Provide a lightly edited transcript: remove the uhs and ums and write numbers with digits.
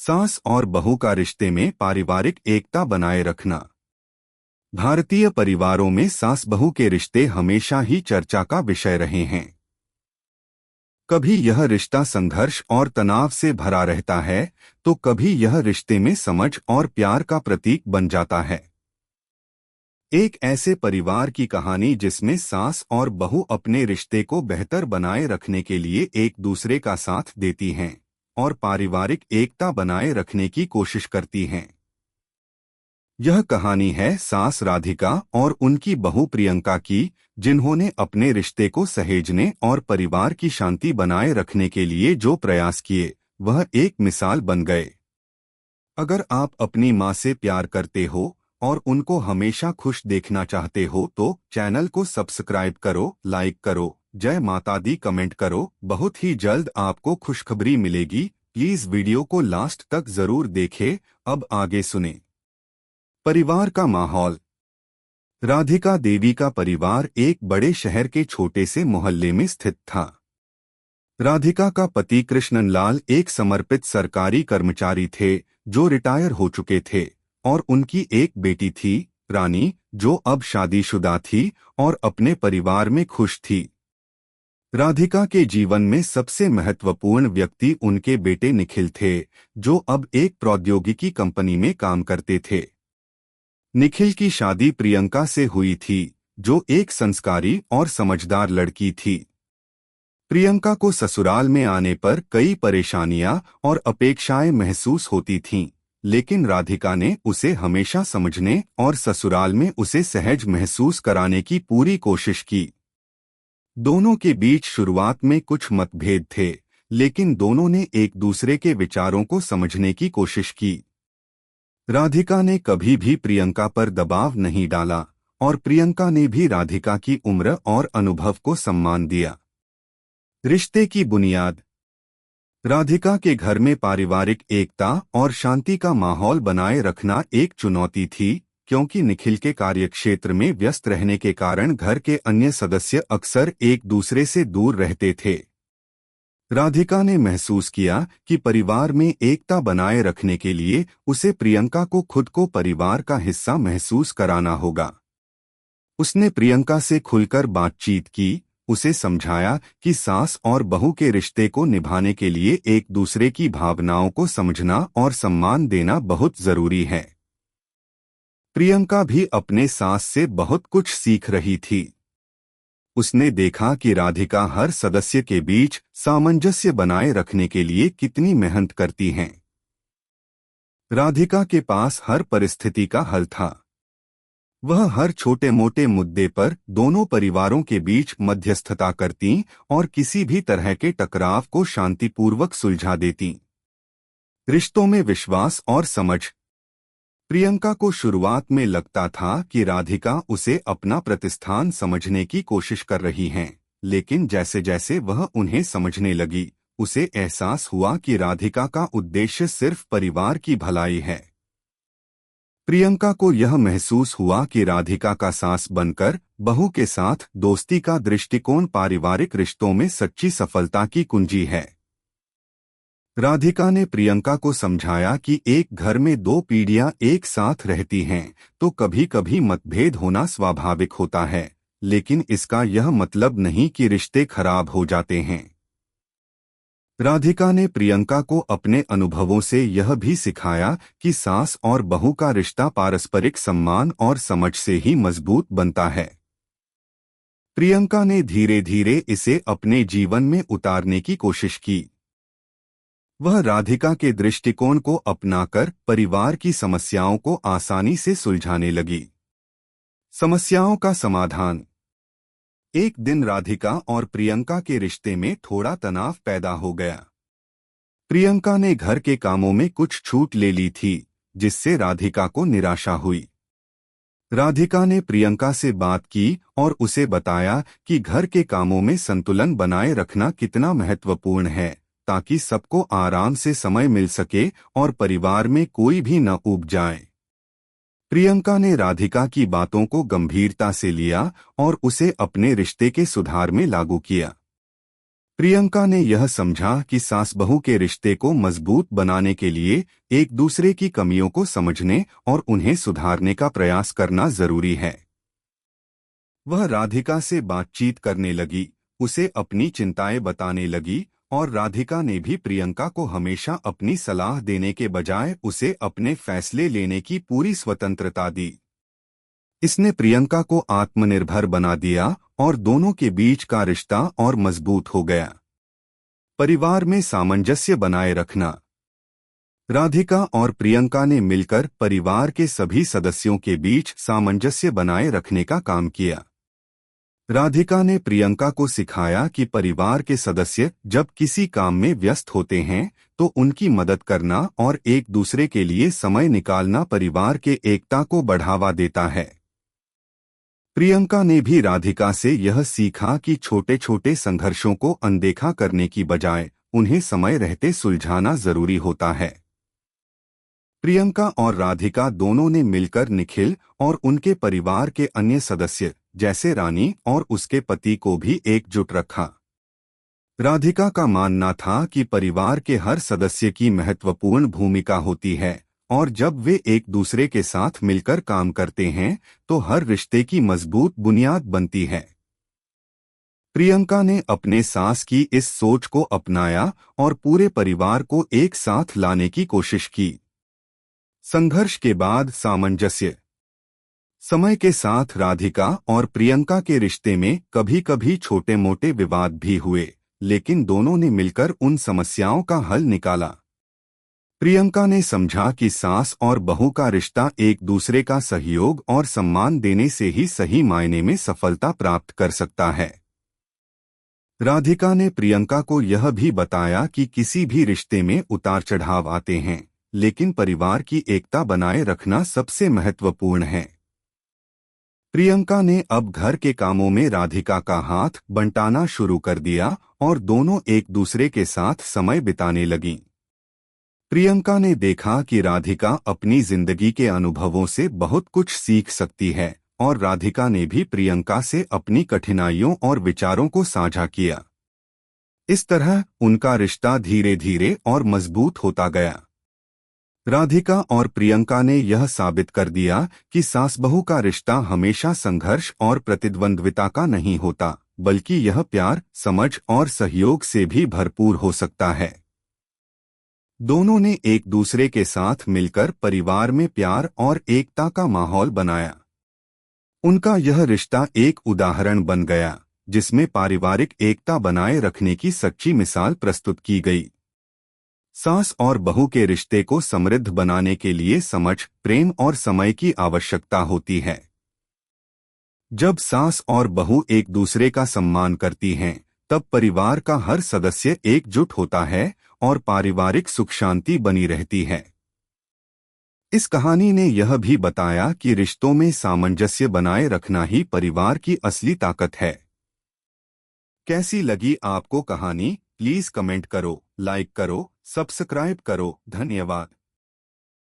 सास और बहू का रिश्ते में पारिवारिक एकता बनाए रखना। भारतीय परिवारों में सास बहू के रिश्ते हमेशा ही चर्चा का विषय रहे हैं। कभी यह रिश्ता संघर्ष और तनाव से भरा रहता है, तो कभी यह रिश्ते में समझ और प्यार का प्रतीक बन जाता है। एक ऐसे परिवार की कहानी जिसमें सास और बहू अपने रिश्ते को बेहतर बनाए रखने के लिए एक दूसरे का साथ देती हैं और पारिवारिक एकता बनाए रखने की कोशिश करती हैं। यह कहानी है सास राधिका और उनकी बहू प्रियंका की, जिन्होंने अपने रिश्ते को सहेजने और परिवार की शांति बनाए रखने के लिए जो प्रयास किए, वह एक मिसाल बन गए। अगर आप अपनी माँ से प्यार करते हो और उनको हमेशा खुश देखना चाहते हो तो चैनल को सब्सक्राइब करो, लाइक करो, जय माता दी कमेंट करो। बहुत ही जल्द आपको खुशखबरी मिलेगी। प्लीज वीडियो को लास्ट तक जरूर देखें। अब आगे सुने। परिवार का माहौल। राधिका देवी का परिवार एक बड़े शहर के छोटे से मोहल्ले में स्थित था। राधिका का पति कृष्णनलाल एक समर्पित सरकारी कर्मचारी थे जो रिटायर हो चुके थे, और उनकी एक बेटी थी, रानी, जो अब शादीशुदा थी और अपने परिवार में खुश थी। राधिका के जीवन में सबसे महत्वपूर्ण व्यक्ति उनके बेटे निखिल थे, जो अब एक प्रौद्योगिकी कंपनी में काम करते थे। निखिल की शादी प्रियंका से हुई थी, जो एक संस्कारी और समझदार लड़की थी। प्रियंका को ससुराल में आने पर कई परेशानियां और अपेक्षाएं महसूस होती थीं, लेकिन राधिका ने उसे हमेशा समझने और ससुराल में उसे सहज महसूस कराने की पूरी कोशिश की। दोनों के बीच शुरुआत में कुछ मतभेद थे, लेकिन दोनों ने एक दूसरे के विचारों को समझने की कोशिश की। राधिका ने कभी भी प्रियंका पर दबाव नहीं डाला और प्रियंका ने भी राधिका की उम्र और अनुभव को सम्मान दिया। रिश्ते की बुनियाद। राधिका के घर में पारिवारिक एकता और शांति का माहौल बनाए रखना एक चुनौती थी, क्योंकि निखिल के कार्यक्षेत्र में व्यस्त रहने के कारण घर के अन्य सदस्य अक्सर एक दूसरे से दूर रहते थे। राधिका ने महसूस किया कि परिवार में एकता बनाए रखने के लिए उसे प्रियंका को खुद को परिवार का हिस्सा महसूस कराना होगा। उसने प्रियंका से खुलकर बातचीत की, उसे समझाया कि सास और बहू के रिश्ते को निभाने के लिए एक दूसरे की भावनाओं को समझना और सम्मान देना बहुत जरूरी है। प्रियंका भी अपने सास से बहुत कुछ सीख रही थी। उसने देखा कि राधिका हर सदस्य के बीच सामंजस्य बनाए रखने के लिए कितनी मेहनत करती हैं। राधिका के पास हर परिस्थिति का हल था। वह हर छोटे मोटे मुद्दे पर दोनों परिवारों के बीच मध्यस्थता करती और किसी भी तरह के टकराव को शांतिपूर्वक सुलझा देती। रिश्तों में विश्वास और समझ। प्रियंका को शुरुआत में लगता था कि राधिका उसे अपना प्रतिष्ठान समझने की कोशिश कर रही हैं, लेकिन जैसे जैसे वह उन्हें समझने लगी, उसे एहसास हुआ कि राधिका का उद्देश्य सिर्फ परिवार की भलाई है। प्रियंका को यह महसूस हुआ कि राधिका का सास बनकर बहू के साथ दोस्ती का दृष्टिकोण पारिवारिक रिश्तों में सच्ची सफलता की कुंजी है। राधिका ने प्रियंका को समझाया कि एक घर में दो पीढ़ियां एक साथ रहती हैं, तो कभी कभी मतभेद होना स्वाभाविक होता है, लेकिन इसका यह मतलब नहीं कि रिश्ते खराब हो जाते हैं। राधिका ने प्रियंका को अपने अनुभवों से यह भी सिखाया कि सास और बहू का रिश्ता पारस्परिक सम्मान और समझ से ही मजबूत बनता है। प्रियंका ने धीरे धीरे इसे अपने जीवन में उतारने की कोशिश की। वह राधिका के दृष्टिकोण को अपनाकर परिवार की समस्याओं को आसानी से सुलझाने लगी। समस्याओं का समाधान। एक दिन राधिका और प्रियंका के रिश्ते में थोड़ा तनाव पैदा हो गया। प्रियंका ने घर के कामों में कुछ छूट ले ली थी, जिससे राधिका को निराशा हुई। राधिका ने प्रियंका से बात की और उसे बताया कि घर के कामों में संतुलन बनाए रखना कितना महत्वपूर्ण है, ताकि सबको आराम से समय मिल सके और परिवार में कोई भी न ऊब जाए। प्रियंका ने राधिका की बातों को गंभीरता से लिया और उसे अपने रिश्ते के सुधार में लागू किया। प्रियंका ने यह समझा कि सास बहू के रिश्ते को मजबूत बनाने के लिए एक दूसरे की कमियों को समझने और उन्हें सुधारने का प्रयास करना जरूरी है। वह राधिका से बातचीत करने लगी, उसे अपनी चिंताएं बताने लगी और राधिका ने भी प्रियंका को हमेशा अपनी सलाह देने के बजाय उसे अपने फैसले लेने की पूरी स्वतंत्रता दी। इसने प्रियंका को आत्मनिर्भर बना दिया और दोनों के बीच का रिश्ता और मजबूत हो गया। परिवार में सामंजस्य बनाए रखना। राधिका और प्रियंका ने मिलकर परिवार के सभी सदस्यों के बीच सामंजस्य बनाए रखने का काम किया। राधिका ने प्रियंका को सिखाया कि परिवार के सदस्य जब किसी काम में व्यस्त होते हैं तो उनकी मदद करना और एक दूसरे के लिए समय निकालना परिवार के एकता को बढ़ावा देता है। प्रियंका ने भी राधिका से यह सीखा कि छोटे छोटे संघर्षों को अनदेखा करने की बजाय उन्हें समय रहते सुलझाना जरूरी होता है। प्रियंका और राधिका दोनों ने मिलकर निखिल और उनके परिवार के अन्य सदस्य जैसे रानी और उसके पति को भी एकजुट रखा। राधिका का मानना था कि परिवार के हर सदस्य की महत्वपूर्ण भूमिका होती है और जब वे एक दूसरे के साथ मिलकर काम करते हैं तो हर रिश्ते की मजबूत बुनियाद बनती है। प्रियंका ने अपने सास की इस सोच को अपनाया और पूरे परिवार को एक साथ लाने की कोशिश की। संघर्ष के बाद सामंजस्य। समय के साथ राधिका और प्रियंका के रिश्ते में कभी कभी छोटे मोटे विवाद भी हुए, लेकिन दोनों ने मिलकर उन समस्याओं का हल निकाला। प्रियंका ने समझा कि सास और बहू का रिश्ता एक दूसरे का सहयोग और सम्मान देने से ही सही मायने में सफलता प्राप्त कर सकता है। राधिका ने प्रियंका को यह भी बताया कि किसी भी रिश्ते में उतार चढ़ाव आते हैं, लेकिन परिवार की एकता बनाए रखना सबसे महत्वपूर्ण है। प्रियंका ने अब घर के कामों में राधिका का हाथ बंटाना शुरू कर दिया और दोनों एक दूसरे के साथ समय बिताने लगीं। प्रियंका ने देखा कि राधिका अपनी जिंदगी के अनुभवों से बहुत कुछ सीख सकती है और राधिका ने भी प्रियंका से अपनी कठिनाइयों और विचारों को साझा किया। इस तरह उनका रिश्ता धीरे धीरे और मजबूत होता गया। राधिका और प्रियंका ने यह साबित कर दिया कि सास बहू का रिश्ता हमेशा संघर्ष और प्रतिद्वंद्विता का नहीं होता, बल्कि यह प्यार, समझ और सहयोग से भी भरपूर हो सकता है। दोनों ने एक दूसरे के साथ मिलकर परिवार में प्यार और एकता का माहौल बनाया। उनका यह रिश्ता एक उदाहरण बन गया जिसमें पारिवारिक एकता बनाए रखने की सच्ची मिसाल प्रस्तुत की गई। सास और बहू के रिश्ते को समृद्ध बनाने के लिए समझ, प्रेम और समय की आवश्यकता होती है। जब सास और बहू एक दूसरे का सम्मान करती हैं, तब परिवार का हर सदस्य एकजुट होता है और पारिवारिक सुख शांति बनी रहती है। इस कहानी ने यह भी बताया कि रिश्तों में सामंजस्य बनाए रखना ही परिवार की असली ताकत है। कैसी लगी आपको कहानी? प्लीज कमेंट करो, लाइक करो, सब्सक्राइब करो। धन्यवाद।